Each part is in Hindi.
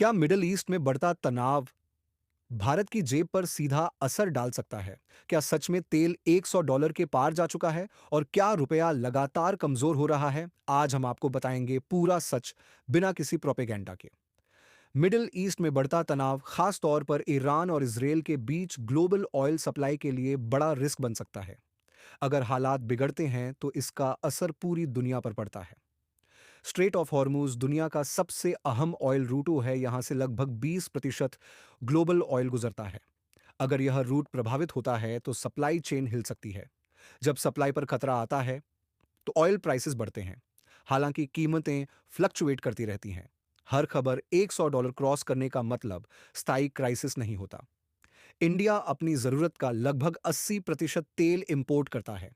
क्या मिडल ईस्ट में बढ़ता तनाव भारत की जेब पर सीधा असर डाल सकता है? क्या सच में तेल $100 के पार जा चुका है? और क्या रुपया लगातार कमजोर हो रहा है? आज हम आपको बताएंगे पूरा सच, बिना किसी प्रोपेगेंडा के। मिडिल ईस्ट में बढ़ता तनाव खास तौर पर ईरान और इसराइल के बीच ग्लोबल ऑयल सप्लाई के लिए बड़ा रिस्क बन सकता है। अगर हालात बिगड़ते हैं तो इसका असर पूरी दुनिया पर पड़ता है। स्ट्रेट ऑफ हॉर्मूज दुनिया का सबसे अहम ऑयल रूटो है। यहां से लगभग 20% ग्लोबल ऑयल गुजरता है। अगर यह रूट प्रभावित होता है तो सप्लाई चेन हिल सकती है। जब सप्लाई पर खतरा आता है तो ऑयल प्राइसेस बढ़ते हैं। हालांकि कीमतें फ्लक्चुएट करती रहती हैं। हर खबर $100 क्रॉस करने का मतलब स्थायी क्राइसिस नहीं होता। इंडिया अपनी जरूरत का लगभग 80% तेल इंपोर्ट करता है।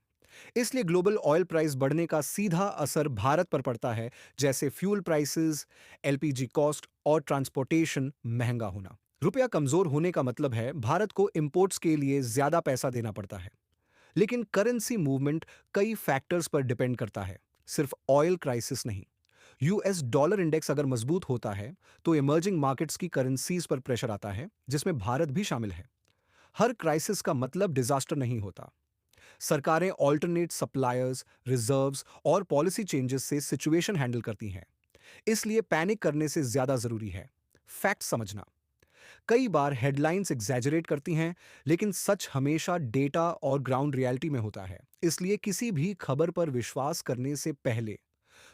इसलिए ग्लोबल ऑयल प्राइस बढ़ने का सीधा असर भारत पर पड़ता है, जैसे फ्यूल प्राइसेस, एलपीजी कॉस्ट और ट्रांसपोर्टेशन महंगा होना। रुपया कमजोर होने का मतलब है भारत को इंपोर्ट्स के लिए ज्यादा पैसा देना पड़ता है। लेकिन करेंसी मूवमेंट कई फैक्टर्स पर डिपेंड करता है, सिर्फ ऑयल क्राइसिस नहीं। यूएस डॉलर इंडेक्स अगर मजबूत होता है तो इमर्जिंग मार्केट्स की करेंसीज पर प्रेशर आता है, जिसमें भारत भी शामिल है। हर क्राइसिस का मतलब डिजास्टर नहीं होता। सरकारें ऑल्टरनेट सप्लायर्स, रिजर्व्स और पॉलिसी चेंजेस से सिचुएशन हैंडल करती हैं। इसलिए पैनिक करने से ज्यादा जरूरी है फैक्ट समझना। कई बार हेडलाइंस एग्जैजरेट करती हैं, लेकिन सच हमेशा डेटा और ग्राउंड रियलिटी में होता है। इसलिए किसी भी खबर पर विश्वास करने से पहले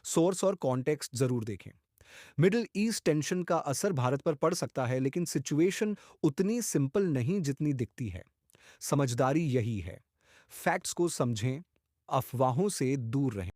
सोर्स और कॉन्टेक्स्ट जरूर देखें। मिडिल ईस्ट टेंशन का असर भारत पर पड़ सकता है, लेकिन सिचुएशन उतनी सिंपल नहीं जितनी दिखती है। समझदारी यही है, फैक्ट्स को समझें, अफवाहों से दूर रहें।